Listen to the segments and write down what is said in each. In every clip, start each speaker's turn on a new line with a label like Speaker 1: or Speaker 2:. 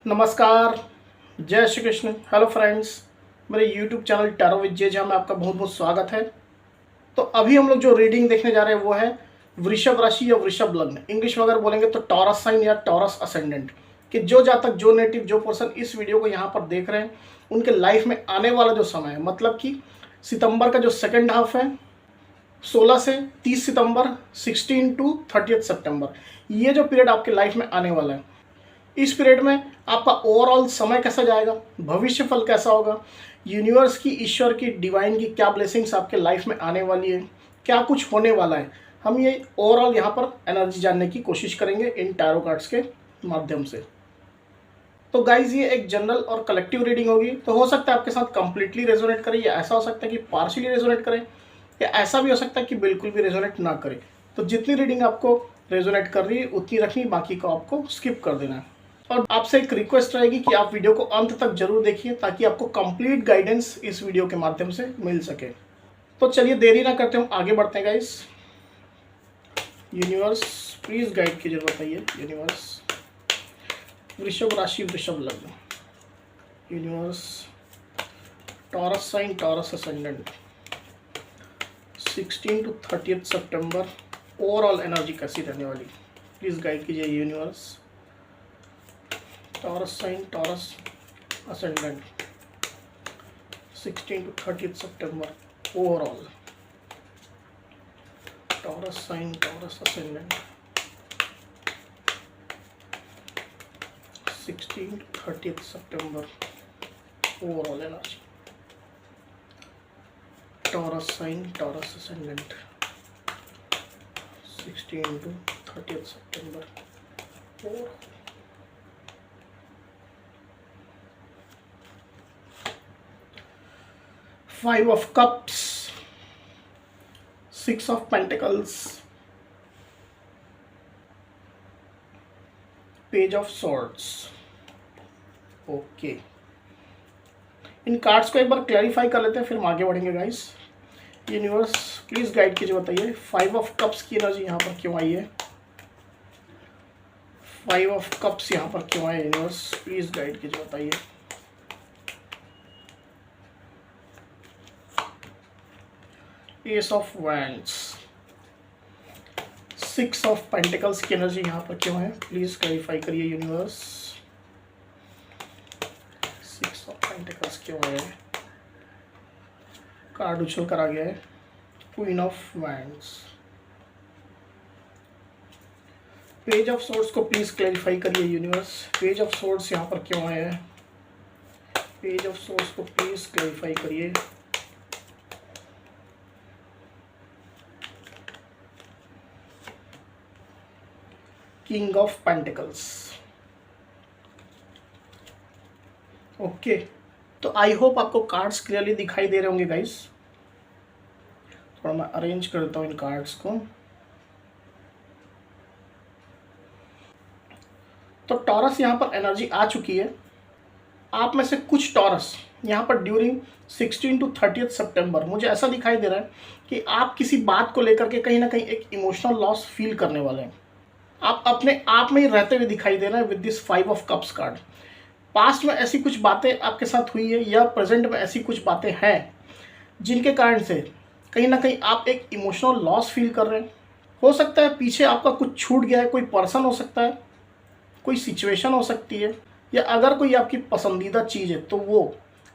Speaker 1: नमस्कार, जय Shri Krishna. Hello friends, मेरे YouTube channel tarot with J में आपका बहुत बहुत स्वागत है। तो अभी हम लोग जो रीडिंग देखने जा रहे हैं वो है वृषभ राशि या वृषभ लग्न, इंग्लिश में अगर बोलेंगे तो टॉरस साइन या टॉरस असेंडेंट। कि जो जातक, जो नेटिव, जो पर्सन इस वीडियो को यहाँ पर देख रहे हैं उनके लाइफ में आने वाला जो समय है, मतलब कि सितंबर का जो सेकेंड हाफ है 16 से 30 सितंबर 16 टू 30 सितंबर, ये जो पीरियड आपके लाइफ में आने वाला है, इस पीरियड में आपका ओवरऑल समय कैसा जाएगा, भविष्य फल कैसा होगा, यूनिवर्स की, ईश्वर की, डिवाइन की क्या ब्लेसिंग्स आपके लाइफ में आने वाली है, क्या कुछ होने वाला है, हम ये ओवरऑल यहाँ पर एनर्जी जानने की कोशिश करेंगे इन टैरो कार्ड्स के माध्यम से। तो गाइज ये एक जनरल और कलेक्टिव रीडिंग होगी, तो हो सकता है आपके साथ कंप्लीटली रेजोनेट करे, या ऐसा हो सकता है कि पार्शियली रेजोनेट करे, या ऐसा भी हो सकता है कि बिल्कुल भी रेजोनेट ना करे। तो जितनी रीडिंग आपको रेजोनेट कर रही है उतनी रखनी, बाकी को आपको स्किप कर देना है। और आपसे एक रिक्वेस्ट रहेगी कि आप वीडियो को अंत तक जरूर देखिए ताकि आपको कंप्लीट गाइडेंस इस वीडियो के माध्यम से मिल सके। तो चलिए देरी ना करते, हम आगे बढ़ते हैं गाइस। यूनिवर्स प्लीज गाइड कीजिए, बताइए यूनिवर्स वृषभ राशि, वृषभ लग्न, universe Taurus sign, Taurus ascendant, 16 to 30 सितंबर ओवरऑल एनर्जी कैसी रहने वाली, प्लीज गाइड कीजिए universe. Taurus sign, Taurus ascendant, 16 to 30 सितंबर overall. Taurus sign, Taurus ascendant, 16 to 30 सितंबर overall energy. Taurus sign, Taurus ascendant, 16 to 30 सितंबर overall. Five of Cups, Six of Pentacles, Page of Swords। Okay, इन cards को एक बार clarify कर लेते हैं, फिर हम आगे बढ़ेंगे गाइस। यूनिवर्स प्लीज गाइड कीजिए, बताइए 5 ऑफ कप्स की एनर्जी यहाँ पर क्यों आई है, 5 ऑफ कप्स यहाँ पर क्यों आए, यूनिवर्स प्लीज गाइड कीजिए, बताइए। S of wands, 6 of pentacles की एनर्जी यहाँ पर क्यों है, प्लीज क्लैरिफाई करिए यूनिवर्स। 6 ऑफ पेंटिकल्स क्यों है, कार्ड उछल कर आ गया है, queen of wands. Page of swords को प्लीज क्लैरिफाई करिए यूनिवर्स, पेज ऑफ सोर्ड्स यहाँ पर क्यों आए हैं, पेज ऑफ सोर्ड्स को प्लीज क्लैरिफाई करिए। King of pentacles. ओके, तो आई होप आपको कार्ड्स क्लियरली दिखाई दे रहे होंगे गाइस। थोड़ा मैं अरेंज कर देता हूँ इन कार्ड्स को। तो टॉरस यहाँ पर एनर्जी आ चुकी है। आप में से कुछ टॉरस यहाँ पर ड्यूरिंग 16 टू 30 सितंबर मुझे ऐसा दिखाई दे रहा है कि आप किसी बात को लेकर के कहीं ना कहीं एक इमोशनल लॉस फील करने वाले हैं। आप अपने आप में ही रहते हुए दिखाई दे रहे हैं with this 5 of cups card. Past में ऐसी कुछ बातें आपके साथ हुई है या प्रेजेंट में ऐसी कुछ बातें हैं जिनके कारण से कहीं ना कहीं आप एक इमोशनल लॉस फील कर रहे हैं। हो सकता है पीछे आपका कुछ छूट गया है, कोई पर्सन हो सकता है, कोई सिचुएशन हो सकती है, या अगर कोई आपकी पसंदीदा चीज़ है तो वो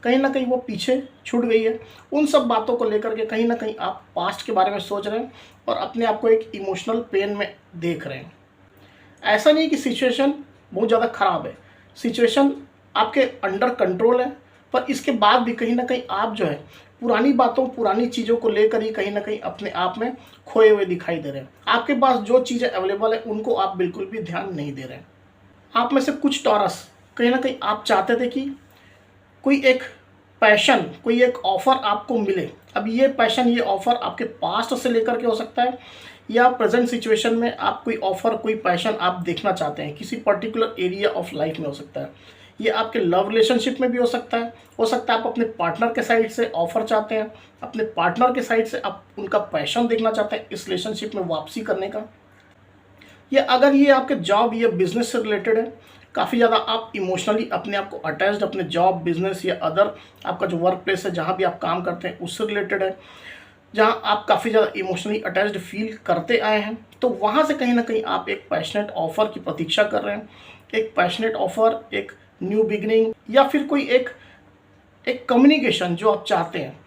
Speaker 1: कहीं ना कहीं वो पीछे छूट गई है। उन सब बातों को लेकर के कहीं ना कहीं आप पास्ट के बारे में सोच रहे हैं और अपने आप को एक इमोशनल पेन में देख रहे हैं। ऐसा नहीं कि सिचुएशन बहुत ज़्यादा ख़राब है, सिचुएशन आपके अंडर कंट्रोल है, पर इसके बाद भी कहीं ना कहीं आप जो है पुरानी बातों, पुरानी चीज़ों को लेकर ही कहीं ना कहीं अपने आप में खोए हुए दिखाई दे रहे हैं। आपके पास जो चीज़ें अवेलेबल है उनको आप बिल्कुल भी ध्यान नहीं दे रहे हैं। आप में से कुछ टॉरस कहीं ना कहीं आप चाहते थे कि कोई एक पैशन, कोई एक ऑफ़र आपको मिले। अब ये पैशन, ये ऑफ़र आपके पास्ट से लेकर के हो सकता है या प्रेजेंट सिचुएशन में आप कोई ऑफ़र, कोई पैशन आप देखना चाहते हैं, किसी पर्टिकुलर एरिया ऑफ लाइफ में हो सकता है। ये आपके लव रिलेशनशिप में भी हो सकता है आप अपने पार्टनर के साइड से ऑफ़र चाहते हैं, अपने पार्टनर के साइड से आप उनका पैशन देखना चाहते हैं इस रिलेशनशिप में वापसी करने का। या अगर ये आपके जॉब या बिजनेस से रिलेटेड है, काफ़ी ज़्यादा आप इमोशनली अपने आप को अटैच्ड अपने जॉब, बिजनेस या अदर आपका जो वर्क प्लेस है जहाँ भी आप काम करते हैं उससे रिलेटेड है, जहाँ आप काफ़ी ज़्यादा इमोशनली अटैच्ड फील करते आए हैं, तो वहाँ से कहीं ना कहीं आप एक पैशनेट ऑफर की प्रतीक्षा कर रहे हैं। एक पैशनेट ऑफर, एक न्यू बिगनिंग, या फिर कोई एक एक कम्युनिकेशन जो आप चाहते हैं,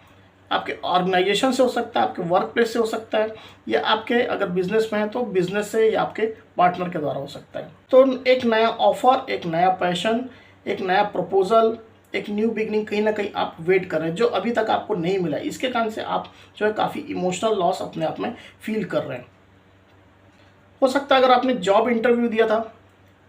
Speaker 1: आपके ऑर्गेनाइजेशन से हो सकता है, आपके वर्क प्लेस से हो सकता है, या आपके अगर बिजनेस में है तो बिजनेस से या आपके पार्टनर के द्वारा हो सकता है। तो एक नया ऑफर, एक नया पैशन, एक नया प्रपोजल, एक न्यू बिगनिंग कहीं ना कहीं आप वेट कर रहे हैं जो अभी तक आपको नहीं मिला। इसके कारण से आप जो है काफ़ी इमोशनल लॉस अपने आप में फील कर रहे हैं। हो सकता है अगर आपने जॉब इंटरव्यू दिया था,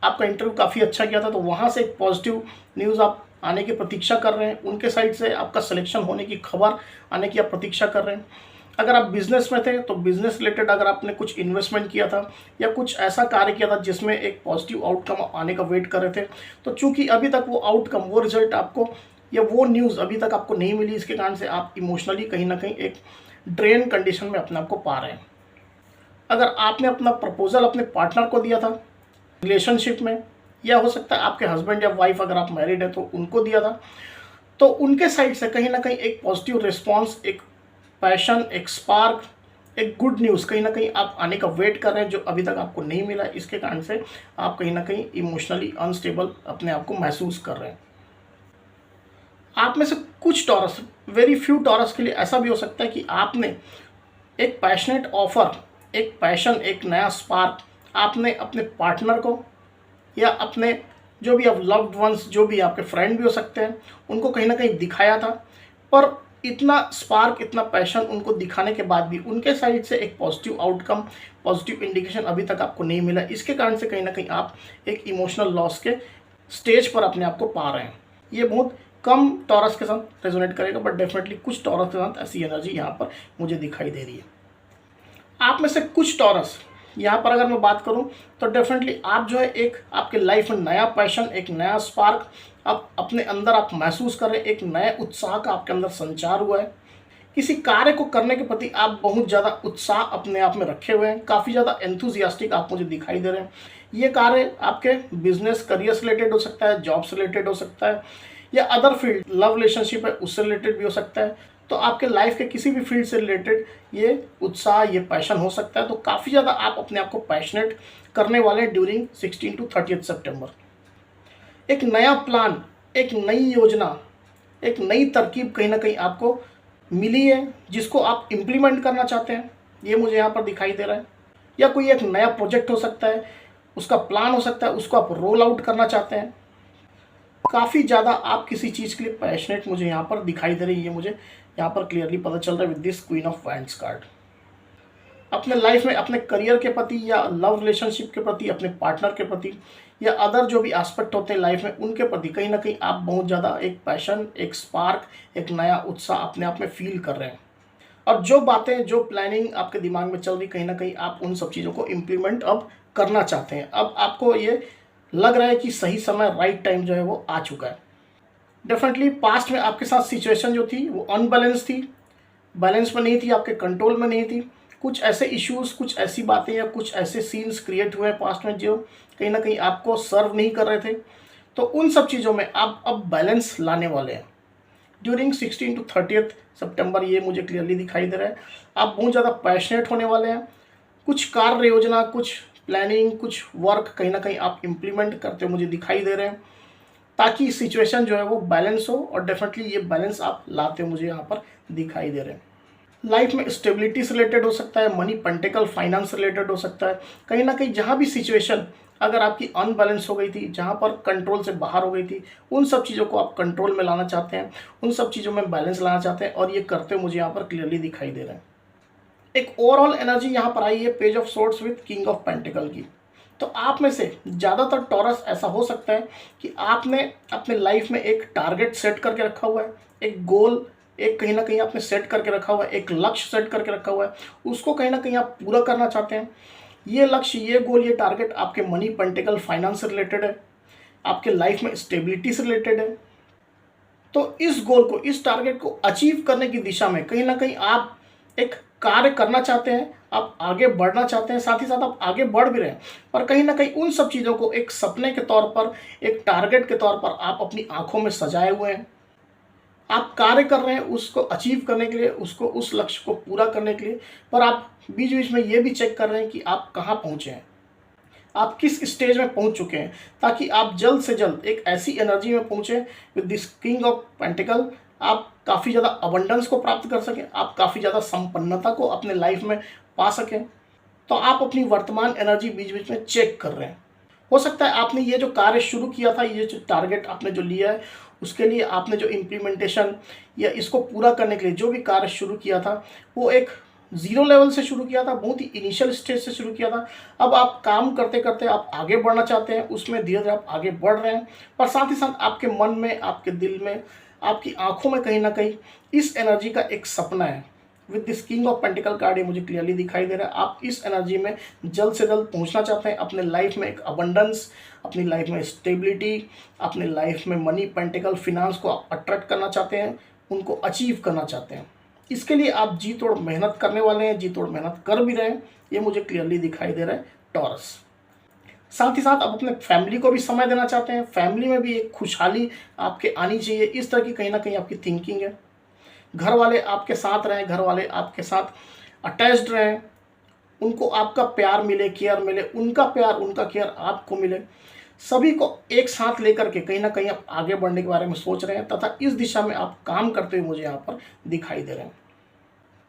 Speaker 1: आपका इंटरव्यू काफ़ी अच्छा गया था, तो वहाँ से एक पॉजिटिव न्यूज़ आप आने की प्रतीक्षा कर रहे हैं, उनके साइड से आपका सिलेक्शन होने की खबर आने की आप प्रतीक्षा कर रहे हैं। अगर आप बिजनेस में थे तो बिजनेस रिलेटेड अगर आपने कुछ इन्वेस्टमेंट किया था या कुछ ऐसा कार्य किया था जिसमें एक पॉजिटिव आउटकम आने का वेट कर रहे थे, तो चूंकि अभी तक वो आउटकम, वो रिजल्ट आपको या वो न्यूज़ अभी तक आपको नहीं मिली, इसके कारण से आप इमोशनली कहीं ना कहीं एक ड्रेन कंडीशन में अपने आप को पा रहे हैं। अगर आपने अपना प्रपोजल अपने पार्टनर को दिया था रिलेशनशिप में, या हो सकता है आपके हस्बैंड या वाइफ अगर आप मैरिड हैं तो उनको दिया था, तो उनके साइड से कहीं ना कहीं एक पॉजिटिव रिस्पांस, एक पैशन, एक स्पार्क, एक गुड न्यूज़ कहीं ना कहीं आप आने का वेट कर रहे हैं जो अभी तक आपको नहीं मिला। इसके कारण से आप कहीं ना कहीं इमोशनली अनस्टेबल अपने आप को महसूस कर रहे हैं। आप में से कुछ टॉरस, वेरी फ्यू टॉरस के लिए ऐसा भी हो सकता है कि आपने एक पैशनेट ऑफर, एक पैशन, एक नया स्पार्क आपने अपने पार्टनर को या अपने जो भी आप लव्ड वंस, जो भी आपके फ्रेंड भी हो सकते हैं, उनको कहीं ना कहीं दिखाया था, पर इतना स्पार्क, इतना पैशन उनको दिखाने के बाद भी उनके साइड से एक पॉजिटिव आउटकम, पॉजिटिव इंडिकेशन अभी तक आपको नहीं मिला। इसके कारण से कहीं ना कहीं आप एक इमोशनल लॉस के स्टेज पर अपने आप को पा रहे हैं। ये बहुत कम टॉरस के साथ रेजोनेट करेगा, बट डेफिनेटली कुछ टॉरस के साथ ऐसी एनर्जी यहाँ पर मुझे दिखाई दे रही है। आप में से कुछ टॉरस, यहाँ पर अगर मैं बात करूँ तो डेफिनेटली आप जो है एक आपके लाइफ में नया पैशन, एक नया स्पार्क आप अपने अंदर आप महसूस कर रहे हैं, एक नए उत्साह का आपके अंदर संचार हुआ है। किसी कार्य को करने के प्रति आप बहुत ज़्यादा उत्साह अपने आप में रखे हुए हैं, काफ़ी ज़्यादा एंथुजियास्टिक आप मुझे दिखाई दे रहे हैं। ये कार्य आपके बिजनेस करियर से रिलेटेड हो सकता है, जॉब से रिलेटेड हो सकता है, या अदर फील्ड, लव रिलेशनशिप है उससे रिलेटेड भी हो सकता है। तो आपके लाइफ के किसी भी फील्ड से रिलेटेड ये उत्साह, ये पैशन हो सकता है। तो काफ़ी ज़्यादा आप अपने आप को पैशनेट करने वाले हैं ड्यूरिंग 16 to 30 सितंबर। एक नया प्लान, एक नई योजना, एक नई तरकीब कहीं ना कहीं आपको मिली है जिसको आप इम्प्लीमेंट करना चाहते हैं, ये मुझे यहाँ पर दिखाई दे रहा है। या कोई एक नया प्रोजेक्ट हो सकता है, उसका प्लान हो सकता है, उसको आप रोल आउट करना चाहते हैं। काफ़ी ज़्यादा आप किसी चीज़ के लिए पैशनेट मुझे यहाँ पर दिखाई दे रही है, ये मुझे यहाँ पर क्लियरली पता चल रहा है with this queen of wands card. अपने लाइफ में अपने करियर के प्रति या लव रिलेशनशिप के प्रति, अपने पार्टनर के प्रति, या अदर जो भी एस्पेक्ट होते हैं लाइफ में उनके प्रति कहीं ना कहीं आप बहुत ज़्यादा एक पैशन, एक स्पार्क, एक नया उत्साह अपने आप में फील कर रहे हैं। और जो बातें, जो प्लानिंग आपके दिमाग में चल रही, कहीं ना कहीं आप उन सब चीज़ों को इम्प्लीमेंट अब करना चाहते हैं। अब आपको ये लग रहा है कि सही समय, राइट टाइम जो है वो आ चुका है। डेफिनेटली पास्ट में आपके साथ सिचुएशन जो थी वो अनबैलेंस थी, बैलेंस में नहीं थी, आपके कंट्रोल में नहीं थी। कुछ ऐसे इश्यूज, कुछ ऐसी बातें या कुछ ऐसे सीन्स क्रिएट हुए हैं पास्ट में जो कहीं ना कहीं आपको सर्व नहीं कर रहे थे। तो उन सब चीज़ों में आप अब बैलेंस लाने वाले हैं ड्यूरिंग 16 to 30 सितंबर। ये मुझे क्लियरली दिखाई दे रहा है। आप बहुत ज़्यादा पैशनेट होने वाले हैं। कुछ कार्य योजना, कुछ प्लानिंग, कुछ वर्क कहीं ना कहीं आप इम्प्लीमेंट करते हुए मुझे दिखाई दे रहे हैं ताकि सिचुएशन जो है वो बैलेंस हो, और डेफिनेटली ये बैलेंस आप लाते हुए मुझे यहाँ पर दिखाई दे रहे हैं। लाइफ में स्टेबिलिटी से रिलेटेड हो सकता है, मनी, पेंटिकल, फाइनेंस रिलेटेड हो सकता है। कहीं ना कहीं जहाँ भी सिचुएशन अगर आपकी अनबैलेंस हो गई थी, जहाँ पर कंट्रोल से बाहर हो गई थी, उन सब चीज़ों को आप कंट्रोल में लाना चाहते हैं, उन सब चीज़ों में बैलेंस लाना चाहते हैं, और ये करते हुए मुझे यहाँ पर क्लियरली दिखाई दे रहे हैं। एक ओवरऑल एनर्जी यहाँ पर आई है page of swords with king of pentacle की। तो आप में से ज़्यादातर टॉरस ऐसा हो सकता है कि आपने अपने लाइफ में एक टारगेट सेट करके रखा हुआ है, एक गोल, एक कहीं ना कहीं आपने सेट करके रखा हुआ है, एक लक्ष्य सेट करके रखा हुआ है, उसको कहीं ना कहीं आप पूरा करना चाहते हैं। ये लक्ष्य, ये गोल, ये टारगेट आपके मनी, पेंटिकल, फाइनेंस से रिलेटेड है, आपके लाइफ में स्टेबिलिटी से रिलेटेड है। तो इस गोल को, इस टारगेट को अचीव करने की दिशा में कहीं ना कहीं आप एक कार्य करना चाहते हैं, आप आगे बढ़ना चाहते हैं, साथ ही साथ आप आगे बढ़ भी रहे हैं, पर कहीं ना कहीं उन सब चीज़ों को एक सपने के तौर पर, एक टारगेट के तौर पर आप अपनी आंखों में सजाए हुए हैं। आप कार्य कर रहे हैं उसको अचीव करने के लिए, उसको, उस लक्ष्य को पूरा करने के लिए, पर आप बीच बीच में ये भी चेक कर रहे हैं कि आप कहाँ पहुँचे हैं, आप किस स्टेज में पहुंच चुके हैं, ताकि आप जल्द से जल्द एक ऐसी एनर्जी में पहुंचे with this king of pentacle, आप काफ़ी ज़्यादा अबंडेंस को प्राप्त कर सकें, आप काफ़ी ज़्यादा संपन्नता को अपने लाइफ में पा सकें। तो आप अपनी वर्तमान एनर्जी बीच बीच में चेक कर रहे हैं। हो सकता है आपने ये जो कार्य शुरू किया था, ये जो टारगेट आपने जो लिया है, उसके लिए आपने जो इम्प्लीमेंटेशन या इसको पूरा करने के लिए जो भी कार्य शुरू किया था, वो एक ज़ीरो लेवल से शुरू किया था, बहुत ही इनिशियल स्टेज से शुरू किया था। अब आप काम करते करते आप आगे बढ़ना चाहते हैं, उसमें धीरे धीरे आप आगे बढ़ रहे हैं, पर साथ ही साथ आपके मन में, आपके दिल में, आपकी आंखों में कहीं ना कहीं इस एनर्जी का एक सपना है। With this king of pentacle card ये मुझे क्लियरली दिखाई दे रहा है, आप इस एनर्जी में जल्द से जल्द पहुंचना चाहते हैं। अपने लाइफ में एक अबंडेंस, अपनी लाइफ में स्टेबिलिटी, अपने लाइफ में मनी, पेंटिकल, फिनांस को आप अट्रैक्ट करना चाहते हैं, उनको अचीव करना चाहते हैं। इसके लिए आप जी तोड़ मेहनत करने वाले हैं, जी तोड़ मेहनत कर भी रहे हैं, ये मुझे क्लियरली दिखाई दे रहा है टॉरस। साथ ही साथ आप अपने फैमिली को भी समय देना चाहते हैं, फैमिली में भी एक खुशहाली आपके आनी चाहिए, इस तरह की कहीं ना कहीं आपकी थिंकिंग है। घर वाले आपके साथ रहें, घर वाले आपके साथ अटैच्ड रहें, उनको आपका प्यार मिले, केयर मिले, उनका प्यार, उनका केयर आपको मिले, सभी को एक साथ लेकर के कहीं ना कहीं आप आगे बढ़ने के बारे में सोच रहे हैं, तथा इस दिशा में आप काम करते हुए मुझे यहाँ पर दिखाई दे रहे हैं।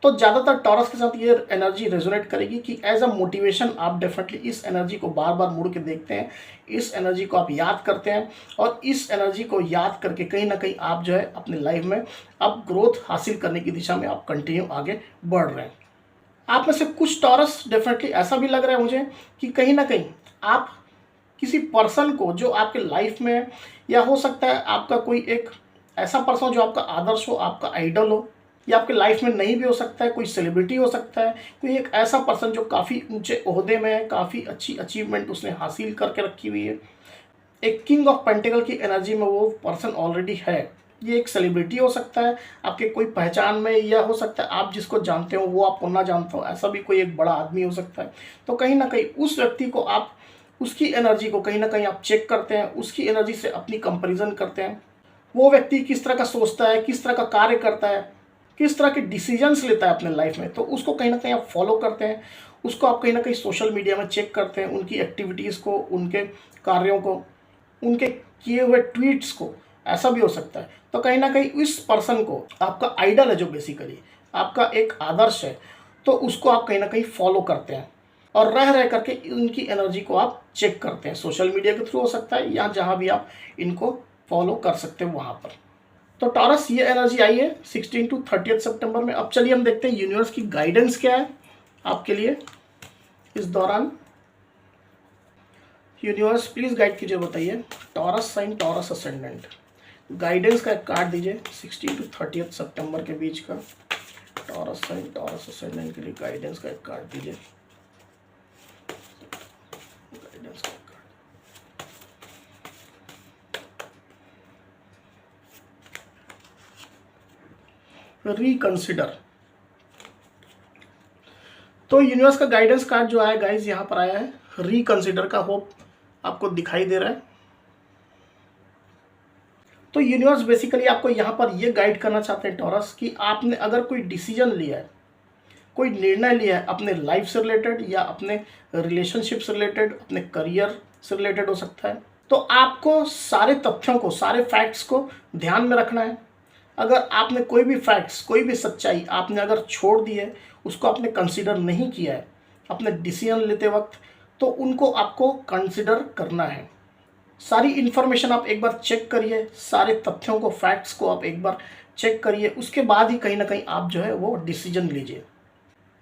Speaker 1: तो ज़्यादातर टॉरस के साथ ये एनर्जी रेजोनेट करेगी कि एज अ मोटिवेशन आप डेफिनेटली इस एनर्जी को बार बार मुड़ के देखते हैं, इस एनर्जी को आप याद करते हैं, और इस एनर्जी को याद करके कहीं ना कहीं आप जो है अपने लाइफ में अब ग्रोथ हासिल करने की दिशा में आप कंटिन्यू आगे बढ़ रहे हैं। आप में से कुछ टॉरस डेफिनेटली ऐसा भी लग रहा है मुझे कि कहीं ना कहीं आप किसी पर्सन को जो आपके लाइफ में, या हो सकता है आपका कोई एक ऐसा पर्सन जो आपका आदर्श हो, आपका आइडल हो, या आपके लाइफ में नहीं भी हो सकता है, कोई सेलिब्रिटी हो सकता है, कोई एक ऐसा पर्सन जो काफ़ी ऊंचे ओहदे में है, काफ़ी अच्छी अचीवमेंट उसने हासिल करके रखी हुई है, एक किंग ऑफ पेंटिकल की एनर्जी में वो पर्सन ऑलरेडी है। ये एक सेलिब्रिटी हो सकता है, आपके कोई पहचान में, या हो सकता है आप जिसको जानते हो वो आपको ना जानते हो, ऐसा भी कोई एक बड़ा आदमी हो सकता है। तो कहीं ना कहीं उस व्यक्ति को आप, उसकी एनर्जी को कहीं ना कहीं आप चेक करते हैं, उसकी एनर्जी से अपनी कंपैरिजन करते हैं। वो व्यक्ति किस तरह का सोचता है, किस तरह का कार्य करता है, किस तरह के डिसीजंस लेता है अपने लाइफ में, तो उसको कहीं ना कहीं आप फॉलो करते हैं, उसको आप कहीं ना कहीं सोशल मीडिया में चेक करते हैं, उनकी एक्टिविटीज़ को, उनके कार्यों को, उनके किए हुए ट्वीट्स को, ऐसा भी हो सकता है। तो कहीं ना कहीं इस पर्सन को आपका आइडल है, जो बेसिकली आपका एक आदर्श है, तो उसको आप कहीं ना कहीं फॉलो करते हैं, और रह रह करके उनकी एनर्जी को आप चेक करते हैं। सोशल मीडिया के थ्रू हो सकता है, या जहाँ भी आप इनको फॉलो कर सकते हैं वहाँ पर। तो टॉरस ये एनर्जी आई है 16 to 30 सितंबर में। अब चलिए हम देखते हैं यूनिवर्स की गाइडेंस क्या है आपके लिए इस दौरान। यूनिवर्स प्लीज़ गाइड कीजिए, बताइए Taurus sign, Taurus ascendant, guidance का एक कार्ड दीजिए 16 to 30 सितंबर के बीच का। टॉरस साइन, टॉरस असेंडेंट के लिए गाइडेंस का एक कार्ड दीजिए, गाइडेंस का एक कार्ड। रिकंसिडर। तो यूनिवर्स का गाइडेंस कार्ड जो आया गाइज यहाँ पर आया है रिकंसिडर का, होप आपको दिखाई दे रहा है। तो यूनिवर्स बेसिकली आपको यहाँ पर ये गाइड करना चाहते हैं टॉरस, कि आपने अगर कोई डिसीजन लिया है, कोई निर्णय लिया है अपने लाइफ से रिलेटेड, या अपने रिलेशनशिप से रिलेटेड, अपने करियर से रिलेटेड हो सकता है, तो आपको सारे तथ्यों को, सारे फैक्ट्स को ध्यान में रखना है। अगर आपने कोई भी फैक्ट्स, कोई भी सच्चाई आपने अगर छोड़ दी है, उसको आपने कंसीडर नहीं किया है अपने डिसीजन लेते वक्त, तो उनको आपको कंसीडर करना है। सारी इन्फॉर्मेशन आप एक बार चेक करिए, सारे तथ्यों को, फैक्ट्स को आप एक बार चेक करिए, उसके बाद ही कहीं ना कहीं आप जो है वो डिसीजन लीजिए।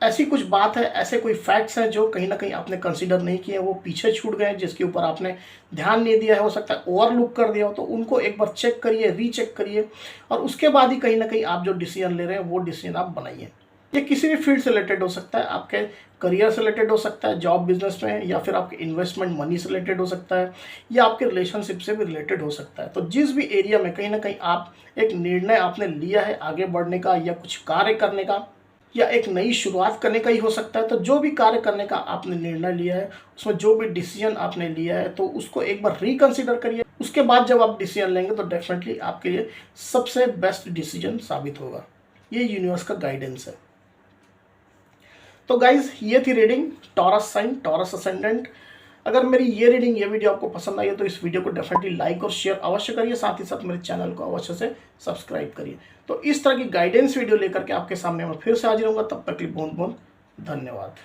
Speaker 1: ऐसी कुछ बात है, ऐसे कोई फैक्ट्स हैं जो कहीं ना कहीं आपने कंसीडर नहीं किए, वो पीछे छूट गए, जिसके ऊपर आपने ध्यान नहीं दिया है, हो सकता है ओवरलुक कर दिया हो, तो उनको एक बार चेक करिए, रीचेक करिए, और उसके बाद ही कहीं ना कहीं आप जो डिसीजन ले रहे हैं वो डिसीजन आप बनाइए। ये किसी भी फील्ड से रिलेटेड हो सकता है, आपके करियर से रिलेटेड हो सकता है, जॉब बिजनेस में, या फिर आपके इन्वेस्टमेंट मनी से रिलेटेड हो सकता है, या आपके रिलेशनशिप से भी रिलेटेड हो सकता है। तो जिस भी एरिया में कहीं ना कहीं आप एक निर्णय आपने लिया है आगे बढ़ने का, या कुछ कार्य करने का, या एक नई शुरुआत करने का ही हो सकता है। तो जो भी कार्य करने का आपने निर्णय लिया है, उसमें जो भी डिसीजन आपने लिया है, तो उसको एक बार रिकंसिडर करिए। उसके बाद जब आप डिसीजन लेंगे तो डेफिनेटली आपके लिए सबसे बेस्ट डिसीजन साबित होगा। ये यूनिवर्स का गाइडेंस है। तो गाइज, ये थी reading Taurus sign, Taurus ascendant. अगर मेरी ये रीडिंग, ये वीडियो आपको पसंद आई है तो इस वीडियो को डेफिनेटली लाइक और शेयर अवश्य करिए। साथ ही साथ मेरे चैनल को अवश्य से सब्सक्राइब करिए। तो इस तरह की गाइडेंस वीडियो लेकर के आपके सामने मैं फिर से हाजिर होऊंगा। तब तक के लिए बहुत बहुत धन्यवाद।